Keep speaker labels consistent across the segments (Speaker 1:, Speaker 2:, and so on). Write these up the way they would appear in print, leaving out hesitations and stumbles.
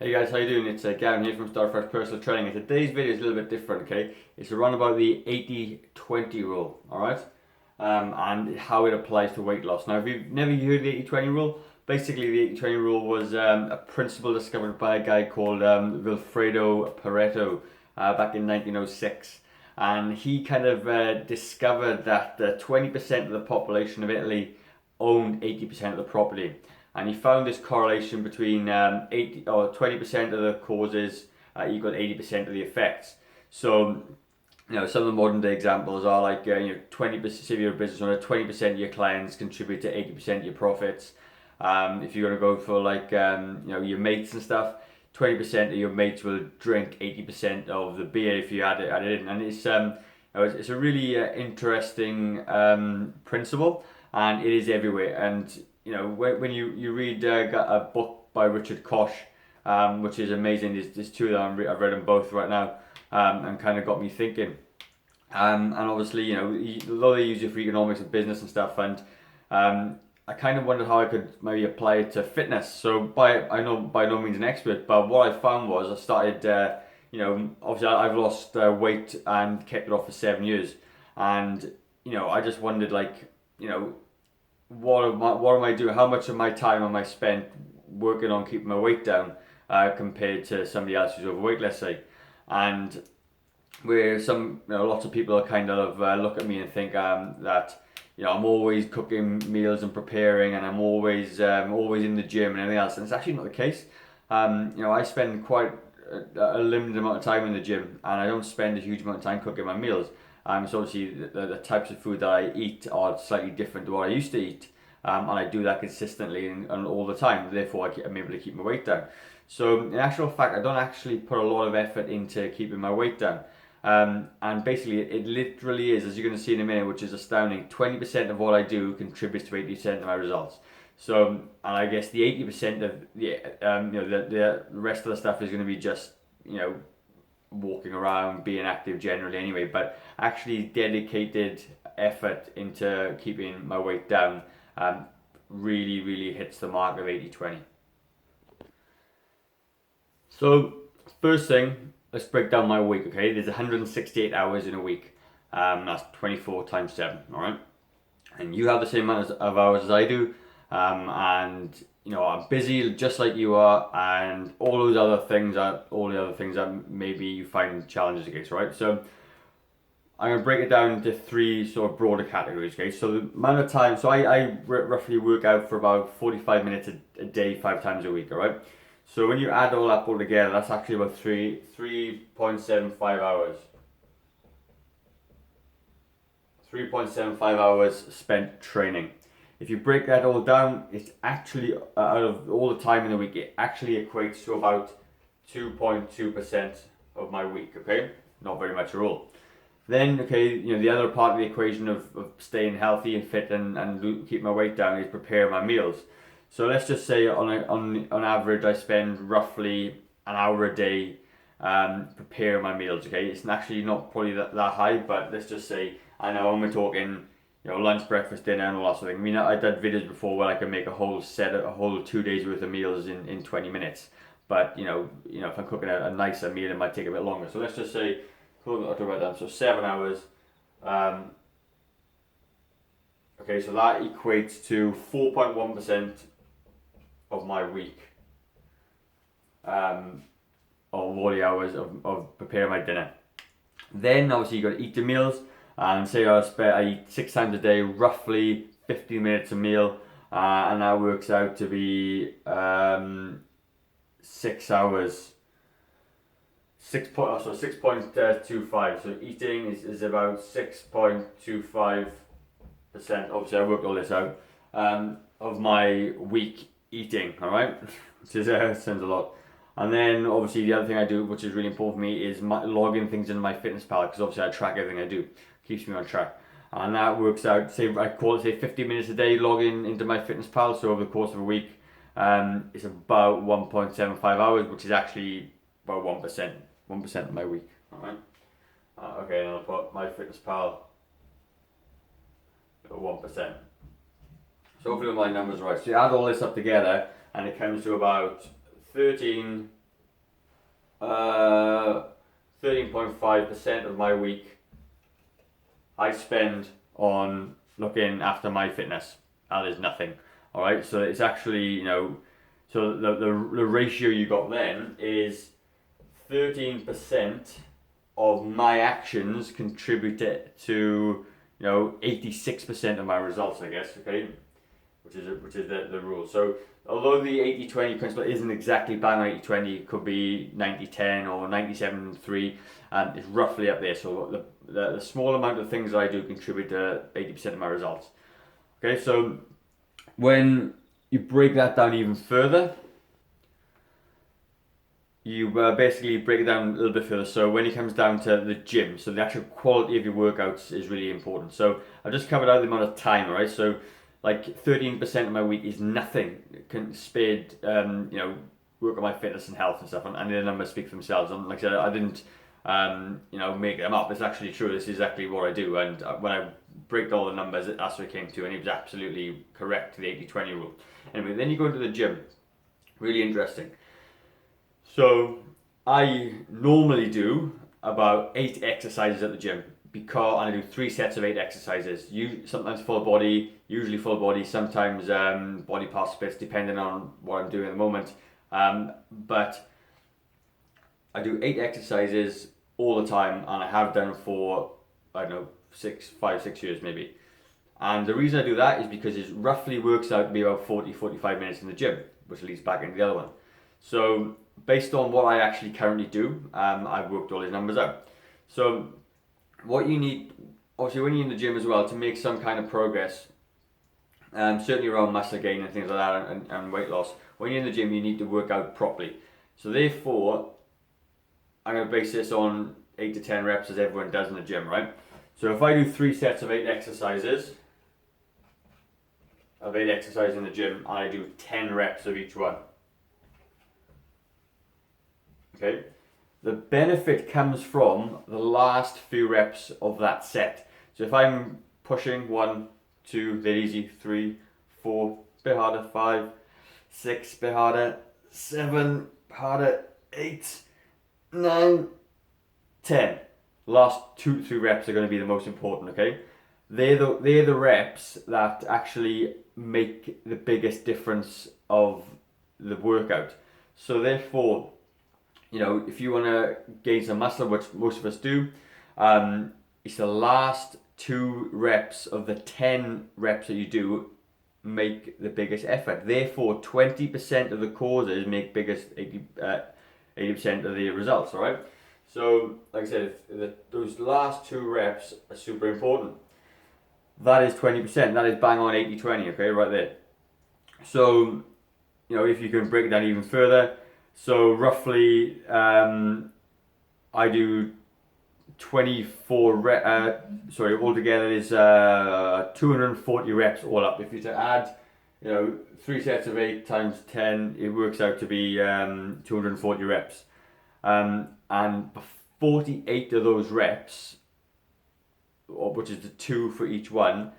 Speaker 1: Hey guys, how you doing? It's Gavin here from Starfresh Personal Training, and today's video is a little bit different, okay? It's around about the 80-20 rule, alright? And how it applies to weight loss. Now, if you've never heard the 80-20 rule, basically the 80-20 rule was a principle discovered by a guy called Vilfredo Pareto back in 1906. And he kind of discovered that 20% of the population of Italy owned 80% of the property. And he found this correlation between 80 or 20% of the causes equal 80% of the effects. So, some of the modern day examples are like 20%. If you're a business owner, 20% of your clients contribute to 80% of your profits. If you're going to go for like your mates and stuff, 20% of your mates will drink 80% of the beer if you add it in, and it's a really interesting principle, and it is everywhere. And when you read a book by Richard Koch, which is amazing. There's two that I've read them both right now, and kind of got me thinking. And obviously, although they use it for economics and business and stuff, and I kind of wondered how I could maybe apply it to fitness. So I know by no means an expert, but what I found was I started, obviously I've lost weight and kept it off for 7 years, and I just wondered what am I doing? How much of my time am I spent working on keeping my weight down compared to somebody else who's overweight, let's say? And where lots of people are kind of look at me and think that I'm always cooking meals and preparing, and I'm always in the gym and everything else, and it's actually not the case. I spend quite a limited amount of time in the gym, and I don't spend a huge amount of time cooking my meals. So obviously the types of food that I eat are slightly different to what I used to eat, and I do that consistently and all the time. Therefore, I'm able to keep my weight down. So in actual fact, I don't actually put a lot of effort into keeping my weight down. And basically, it literally is, as you're going to see in a minute, which is astounding. 20% of what I do contributes to 80% of my results. So, and I guess the 80% of the rest of the stuff is going to be just walking around, being active generally anyway, but actually dedicated effort into keeping my weight down really hits the mark of 80-20. So first thing, let's break down my week, okay? There's 168 hours in a week. That's 24 times 7, all right? And you have the same amount of hours as I do, and I'm busy just like you are, and all the other things that maybe you find challenges against, right? So I'm going to break it down into three sort of broader categories, okay? So the amount of time, so I roughly work out for about 45 minutes a day, 5 times a week, all right? So when you add all up all together, that's actually about 3.75 hours. 3.75 hours spent training. If you break that all down, it's actually, out of all the time in the week, it actually equates to about 2.2% of my week, okay? Not very much at all. Then, okay, the other part of the equation of staying healthy and fit and keep my weight down is prepare my meals. So let's just say on average, I spend roughly an hour a day preparing my meals, okay? It's actually not probably that high, but let's just say, I know when we're talking lunch, breakfast, dinner, and all that sort of thing. I mean, I did videos before where I can make a whole 2 days worth of meals in 20 minutes. But if I'm cooking a nicer meal, it might take a bit longer. So let's just say, I'll write down. So 7 hours. Okay, so that equates to 4.1% of my week. Of all the hours of preparing my dinner. Then obviously you got to eat the meals. And say I eat 6 times a day, roughly 15 minutes a meal, and that works out to be 6 hours. 6.25. So eating is about 6.25%. Obviously, I worked all this out of my week eating. All right, which is sounds a lot. And then obviously the other thing I do, which is really important for me, is logging things into my fitness pal, because obviously I track everything I do. Keeps me on track, and that works out. I call it 50 minutes a day logging into my fitness pal. So over the course of a week, it's about 1.75 hours, which is actually about 1% of my week. All right. Okay, and I'll put my fitness pal at 1%. So hopefully my numbers are right. So you add all this up together, and it comes to about 13 13.5% of my week I spend on looking after my fitness. That is nothing. All right, so it's actually, you know, so the ratio you got then is 13% of my actions contributed to, you know, 86% of my results, I guess. Okay, which is the rule. So although the 80-20 principle isn't exactly bang on 80-20, it could be 90-10 or 97-3, and it's roughly up there. So the small amount of things that I do contribute to 80% of my results. Okay, so when you break that down even further, you basically break it down a little bit further. So when it comes down to the gym, so the actual quality of your workouts is really important. So I've just covered out the amount of time, right? So like 13% of my week is nothing. Can spared, you know, work on my fitness and health and stuff, and the numbers speak for themselves. And like I said, I didn't, you know, make them up. It's actually true. This is exactly what I do. And when I break all the numbers, that's what it came to, and it was absolutely correct, the 80-20 rule. Anyway, then you go into the gym. Really interesting. So I normally do about 8 exercises at the gym, because I do 3 sets of 8 exercises. Sometimes full body, usually full body, sometimes body part splits, depending on what I'm doing at the moment. But I do 8 exercises all the time, and I have done for, I don't know, 5-6 years maybe. And the reason I do that is because it roughly works out to be about 40-45 minutes in the gym, which leads back into the other one. So based on what I actually currently do, I've worked all these numbers out. So what you need, obviously when you're in the gym as well, to make some kind of progress, certainly around muscle gain and things like that, and weight loss, when you're in the gym you need to work out properly. So therefore, I'm going to base this on 8 to 10 reps as everyone does in the gym, right? So if I do 3 sets of 8 exercises, in the gym, I do 10 reps of each one. Okay? The benefit comes from the last few reps of that set. So if I'm pushing 1, 2, they're easy, 3, 4, bit harder, 5, 6, bit harder, 7, harder, 8, 9, 10. Last 2 to 3 reps are going to be the most important, okay? They're the reps that actually make the biggest difference of the workout. So therefore, you know, if you want to gain some muscle, which most of us do, it's the last 2 reps of the 10 reps that you do make the biggest effort. Therefore, 20% of the causes make 80% of the results, all right? So, like I said, those last 2 reps are super important. That is 20%. That is bang on 80-20, okay, right there. So, you know, if you can break it down even further, so roughly, I do 24 altogether is 240 reps all up. If you to add, you know, 3 sets of 8 times 10, it works out to be 240 reps. And 48 of those reps, which is the 2 for each one,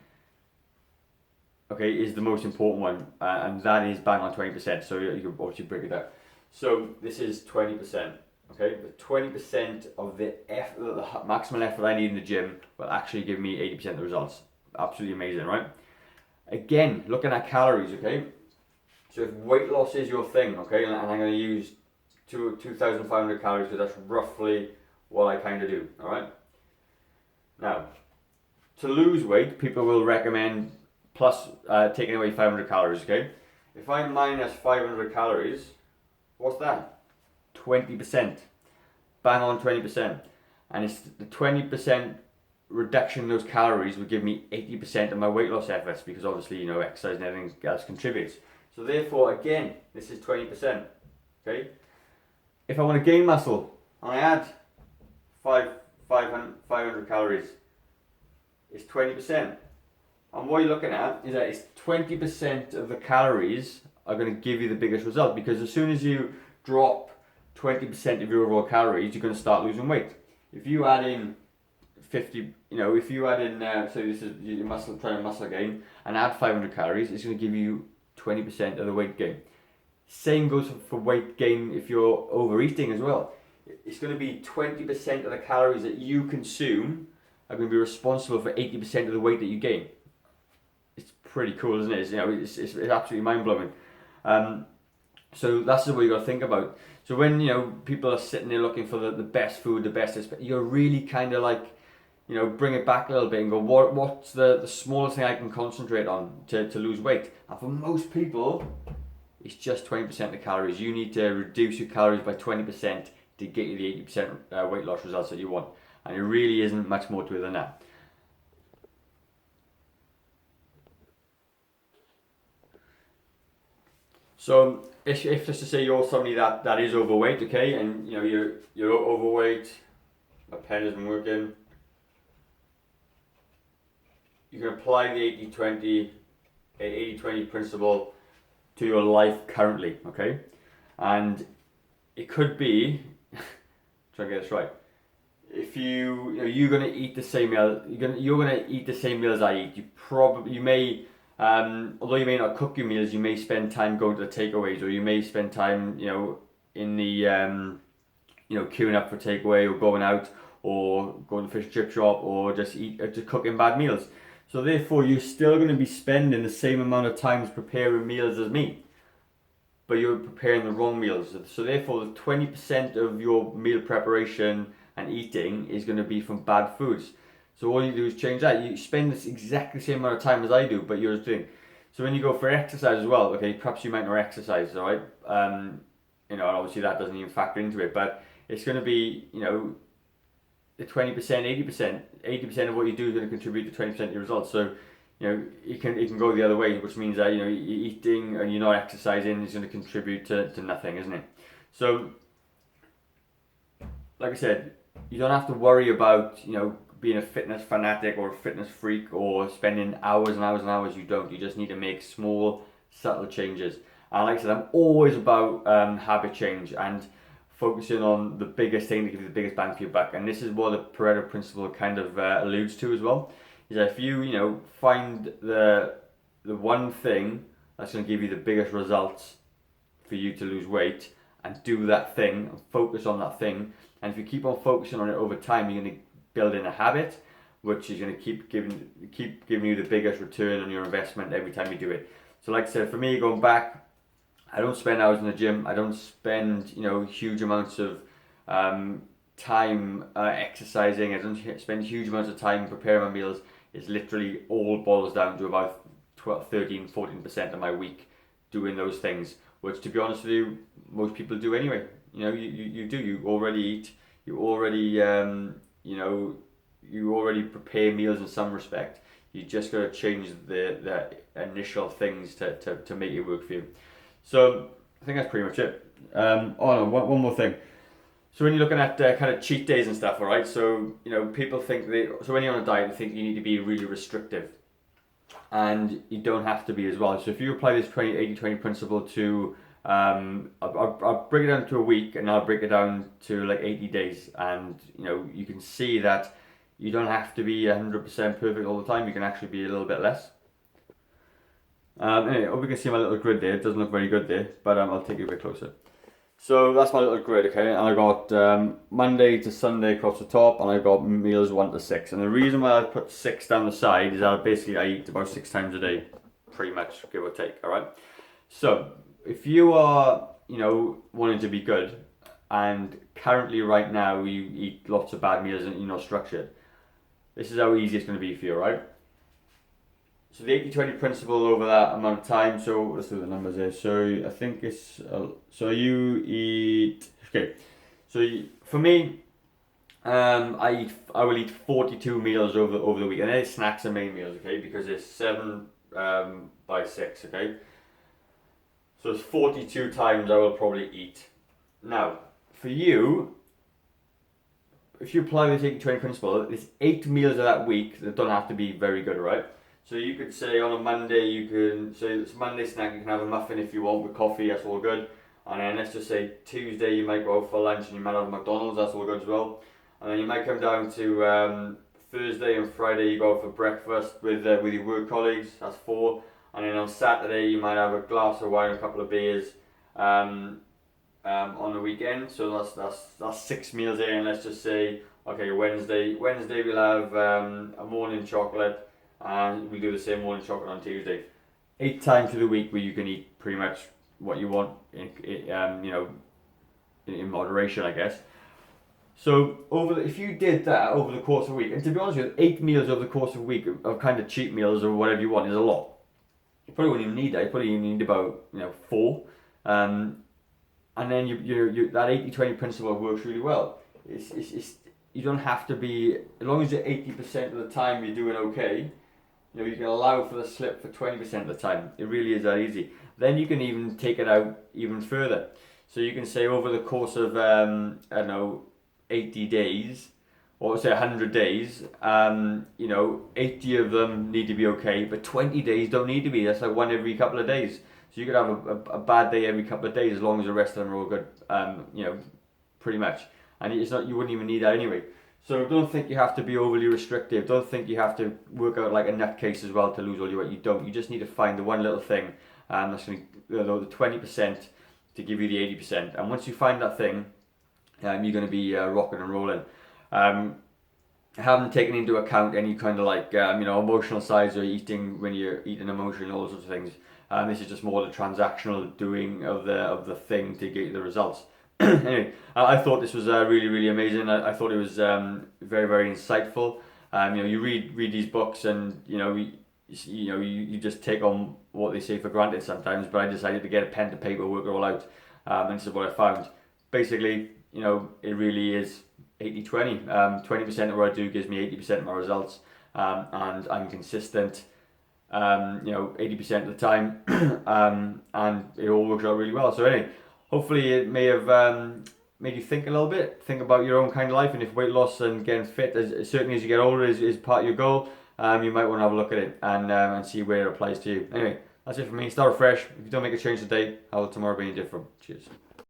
Speaker 1: okay, is the most important one, and that is bang on 20%. So you can obviously break it down. So this is 20%. Okay, the 20% of the maximum effort I need in the gym will actually give me 80% of the results. Absolutely amazing, right? Again, looking at calories, okay? So if weight loss is your thing, okay, and I'm going to use 2,500 calories, because that's roughly what I kind of do, all right? Now, to lose weight, people will recommend plus taking away 500 calories, okay? If I minus 500 calories, what's that? 20%. Bang on 20%. And it's the 20% reduction in those calories would give me 80% of my weight loss efforts, because obviously, you know, exercise and everything else contributes. So therefore, again, this is 20%. Okay? If I want to gain muscle, and I add 500 calories, it's 20%. And what you're looking at is that it's 20% of the calories are going to give you the biggest result, because as soon as you drop 20% of your overall calories, you're going to start losing weight. If you add in 50, you know, if you add in, so this is your trying to muscle gain, and add 500 calories, it's going to give you 20% of the weight gain. Same goes for weight gain if you're overeating as well. it's going to be 20% of the calories that you consume are going to be responsible for 80% of the weight that you gain. It's pretty cool, isn't it? It's absolutely mind-blowing. So that's what you got to think about. So when people are sitting there looking for the best food, the best, you're really kind of like, bring it back a little bit and go, what's the smallest thing I can concentrate on to lose weight? And for most people, it's just 20% of the calories. You need to reduce your calories by 20% to get you the 80% weight loss results that you want. And it really isn't much more to it than that. So if just to say you're somebody that is overweight, okay, and you're overweight, my pen isn't working, you can apply the 80-20 principle to your life currently, okay? And it could be, try to get this right, if you're gonna eat the same meal, you're gonna eat the same meals I eat. You may, although you may not cook your meals, you may spend time going to the takeaways, or you may spend time, in the, queuing up for takeaway, or going out, or going to fish and chip shop, or just cooking bad meals. So therefore, you're still going to be spending the same amount of time preparing meals as me, but you're preparing the wrong meals. So therefore, the 20% of your meal preparation and eating is going to be from bad foods. So all you do is change that. You spend this exactly the same amount of time as I do, but you're doing. So when you go for exercise as well, okay, perhaps you might not exercise, all right? Obviously that doesn't even factor into it, but it's going to be, the 20%, 80% of what you do is going to contribute to 20% of your results. So, it can go the other way, which means that, you're eating and you're not exercising is going to contribute to nothing, isn't it? So, like I said, you don't have to worry about, being a fitness fanatic or a fitness freak or spending hours and hours and hours. You don't. You just need to make small, subtle changes. And like I said, I'm always about habit change and focusing on the biggest thing that gives you the biggest bang for your buck. And this is what the Pareto principle kind of alludes to as well. Is that if you, find the one thing that's going to give you the biggest results for you to lose weight, and do that thing and focus on that thing, and if you keep on focusing on it over time, you're going to build in a habit which is going to keep giving you the biggest return on your investment every time you do it. So like I said, for me, going back, I don't spend hours in the gym. I don't spend huge amounts of time exercising. I don't spend huge amounts of time preparing my meals. It's literally all boils down to about 13-14% of my week doing those things, which, to be honest with you, most people do anyway. You already eat. You already you already prepare meals in some respect. You just got to change the initial things to make it work for you. So I think that's pretty much it. One more thing. So when you're looking at kind of cheat days and stuff, all right. So people think so when you're on a diet, they think you need to be really restrictive, and you don't have to be as well. So if you apply this 80-20 principle to, I'll break it down to a week, and I'll break it down to like 80 days, and you can see that you don't have to be 100% perfect all the time. You can actually be a little bit less. Anyway, hope you can see my little grid there. It doesn't look very good there, but I'll take it a bit closer. So that's my little grid, okay? And I got Monday to Sunday across the top, and I got meals 1 to 6. And the reason why I put 6 down the side is that basically I eat about 6 times a day, pretty much, give or take, all right? So if you are, wanting to be good, and currently right now you eat lots of bad meals and you're not structured, this is how easy it's going to be for you, right? So the 80-20 principle over that amount of time, so let's do the numbers here. So I think it's, so you eat, okay, so for me, I will eat 42 meals over the week, and then snacks and main meals, okay, because it's 7 by 6, okay? So it's 42 times I will probably eat. Now, for you, if you apply this 80-20 principle, there's 8 meals of that week that don't have to be very good, right? So you could say on a Monday, you can say it's Monday snack, you can have a muffin if you want with coffee, that's all good. And then let's just say Tuesday you might go out for lunch and you might have McDonald's, that's all good as well. And then you might come down to Thursday and Friday you go out for breakfast with your work colleagues, that's 4. And then on Saturday you might have a glass of wine, a couple of beers. And on the weekend. So that's 6 meals there, and let's just say, okay, Wednesday we'll have a morning chocolate, and we'll do the same morning chocolate on Tuesday. 8 times through the week where you can eat pretty much what you want, in moderation, I guess. So if you did that over the course of a week, and to be honest with you, 8 meals over the course of a week of kind of cheat meals or whatever you want is a lot. You probably wouldn't even need that. You probably need about 4, and then you that 80-20 principle works really well. It's you don't have to be, as long as you're 80% of the time you're doing okay. You can allow for the slip for 20% of the time. It really is that easy. Then you can even take it out even further. So you can say over the course of 80 days, or say 100 days, 80 of them need to be okay, but 20 days don't need to be. That's like one every couple of days. So you could have a bad day every couple of days as long as the rest of them are all good, pretty much. And it's not, you wouldn't even need that anyway. So don't think you have to be overly restrictive. Don't think you have to work out like a nutcase as well to lose all your weight. You don't. You just need to find the one little thing, that's going to the 20% to give you the 80%. And once you find that thing, you're going to be rocking and rolling. I haven't taken into account any kind of like emotional sides or eating when you're eating emotionally, all those sorts of things. This is just more the transactional doing of the thing to get you the results. Anyway, I thought this was really, really amazing. I thought it was very, very insightful. You read these books, and you just take on what they say for granted sometimes. But I decided to get a pen to paper, work it all out, and this is what I found. Basically, it really is 80-20. 20% of what I do gives me 80% of my results, and I'm consistent. 80% of the time, and it all works out really well. So anyway. Hopefully it may have made you think a little bit, think about your own kind of life, and if weight loss and getting fit, certainly as you get older, is part of your goal, you might want to have a look at it and see where it applies to you. Anyway, that's it for me. Start fresh. If you don't make a change today, how will tomorrow be any different? Cheers.